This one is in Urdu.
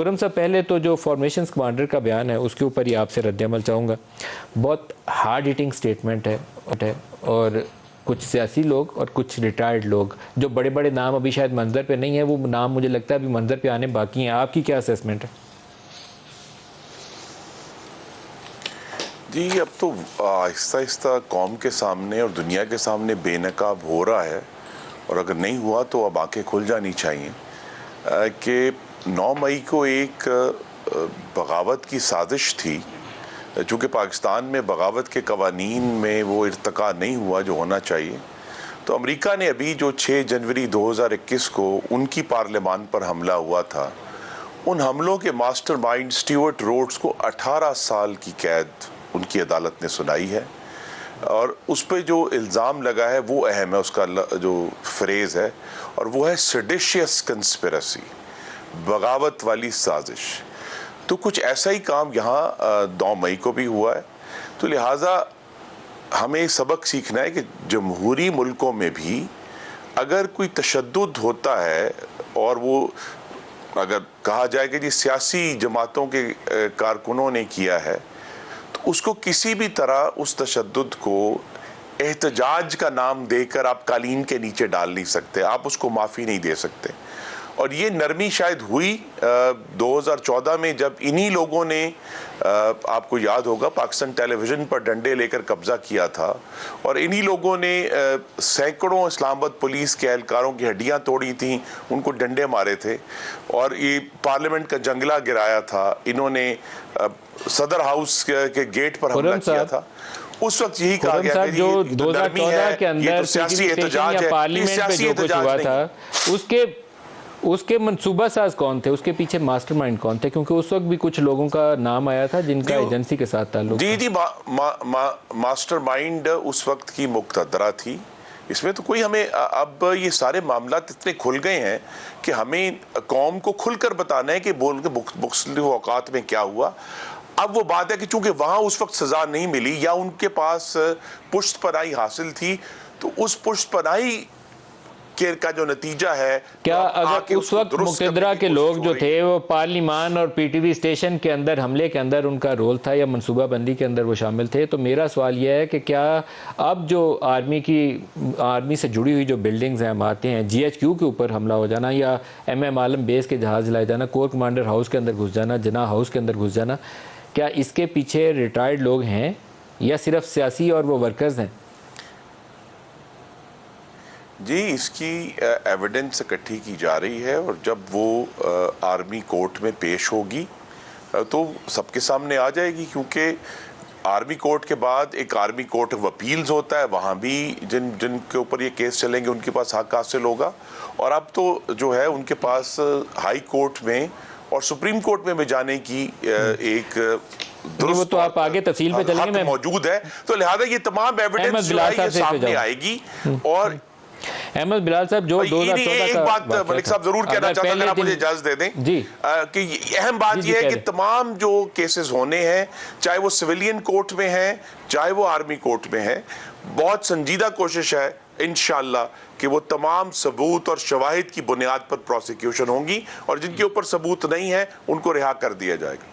خرم صاحب پہلے تو جو فارمیشنز کمانڈر کا بیان ہے اس کے اوپر ہی آپ سے رد عمل چاہوں گا. بہت ہارڈ ہٹنگ سٹیٹمنٹ ہے اور کچھ سیاسی لوگ اور کچھ ریٹائرڈ لوگ جو بڑے بڑے نام ابھی شاید منظر پہ نہیں ہیں وہ نام مجھے لگتا ہے ابھی منظر پہ آنے باقی ہیں. آپ کی کیا اسیسمنٹ ہے؟ جی اب تو آہستہ آہستہ قوم کے سامنے اور دنیا کے سامنے بے نقاب ہو رہا ہے اور اگر نہیں ہوا تو اب آنکھیں کھل جانی چاہیے کہ 9 مئی کو ایک بغاوت کی سازش تھی. چونکہ پاکستان میں بغاوت کے قوانین میں وہ ارتقا نہیں ہوا جو ہونا چاہیے تو امریکہ نے ابھی جو 6 جنوری 2021 کو ان کی پارلیمان پر حملہ ہوا تھا ان حملوں کے ماسٹر مائنڈ سٹیورٹ روڈز کو 18 سال کی قید ان کی عدالت نے سنائی ہے اور اس پہ جو الزام لگا ہے وہ اہم ہے. اس کا جو فریز ہے اور وہ ہے سیڈیشیس کنسپیرسی، بغاوت والی سازش. تو کچھ ایسا ہی کام یہاں 9 مئی کو بھی ہوا ہے. تو لہٰذا ہمیں سبق سیکھنا ہے کہ جمہوری ملکوں میں بھی اگر کوئی تشدد ہوتا ہے اور وہ اگر کہا جائے کہ سیاسی جماعتوں کے کارکنوں نے کیا ہے تو اس کو کسی بھی طرح اس تشدد کو احتجاج کا نام دے کر آپ قالین کے نیچے ڈال نہیں سکتے، آپ اس کو معافی نہیں دے سکتے. اور یہ نرمی شاید ہوئی 2014 میں جب انہی لوگوں نے آپ کو یاد ہوگا پاکستان ٹیلی ویژن پر ڈنڈے لے کر قبضہ کیا تھا اور انہی لوگوں نے سینکڑوں اسلام آباد پولیس کے اہلکاروں کی ہڈیاں توڑی تھیں، ان کو ڈنڈے مارے تھے اور یہ پارلیمنٹ کا جنگلہ گرایا تھا. انہوں نے صدر ہاؤس کے گیٹ پر حملہ کیا تھا. اس وقت یہی کہا گیا کہ جو 2014 کے اندر سیاسی احتجاج ہے، پارلیمنٹ پہ جو کچھ ہوا تھا اس کے منصوبہ ساز کون تھے، اس کے پیچھے ماسٹر مائنڈ کون تھے؟ کیونکہ اس وقت بھی کچھ لوگوں کا نام آیا تھا جن کا ایجنسی کے ساتھ تعلق تھا. جی ماسٹر مائنڈ اس وقت کی مقتدرہ تھی. اس میں تو کوئی ہمیں اب یہ سارے معاملات اتنے کھل گئے ہیں کہ ہمیں قوم کو کھل کر بتانا ہے کہ بول کے مختلف اوقات میں کیا ہوا. اب وہ بات ہے کہ چونکہ وہاں اس وقت سزا نہیں ملی یا ان کے پاس پشت پناہی حاصل تھی تو اس پشت پناہی کا جو نتیجہ ہے کیا اگر اس وقت مقتدرہ کے لوگ جو تھے وہ پارلیمان اور پی ٹی وی اسٹیشن کے اندر حملے کے اندر ان کا رول تھا یا منصوبہ بندی کے اندر وہ شامل تھے تو میرا سوال یہ ہے کہ کیا اب جو آرمی سے جڑی ہوئی جو بلڈنگز ہیں عمارتیں ہیں جی ایچ کیو کے اوپر حملہ ہو جانا یا ایم ایم عالم بیس کے جہاز لائے جانا، کور کمانڈر ہاؤس کے اندر گھس جانا، جناح ہاؤس کے اندر گھس جانا، کیا اس کے پیچھے ریٹائرڈ لوگ ہیں یا صرف سیاسی اور وہ ورکرز ہیں؟ جی اس کی ایویڈنس اکٹھی کی جا رہی ہے اور جب وہ آرمی کورٹ میں پیش ہوگی تو سب کے سامنے آ جائے گی. کیونکہ آرمی کورٹ کے بعد ایک آرمی کورٹ آف اپیلز ہوتا ہے، وہاں بھی جن کے اوپر یہ کیس چلیں گے ان کے پاس حق حاصل ہوگا. اور اب تو جو ہے ان کے پاس ہائی کورٹ میں اور سپریم کورٹ میں بھی جانے کی ایک وہ تو آپ آگے تفصیل پہ چلیں گے موجود ہے. تو لہٰذا یہ تمام ایویڈنس جو ہے یہ سامنے آئے گی. اور احمد بلال صاحب جو 2014 کا ایک بات ملک صاحب ضرور کہنا چاہتا ہوں اگر آپ مجھے اجازت دے دیں کہ اہم بات یہ ہے کہ تمام جو کیسز ہونے ہیں چاہے وہ سویلین کورٹ میں ہیں چاہے وہ آرمی کورٹ میں ہیں، بہت سنجیدہ کوشش ہے انشاءاللہ کہ وہ تمام ثبوت اور شواہد کی بنیاد پر پروسیکیوشن ہوں گی اور جن کے اوپر ثبوت نہیں ہے ان کو رہا کر دیا جائے گا.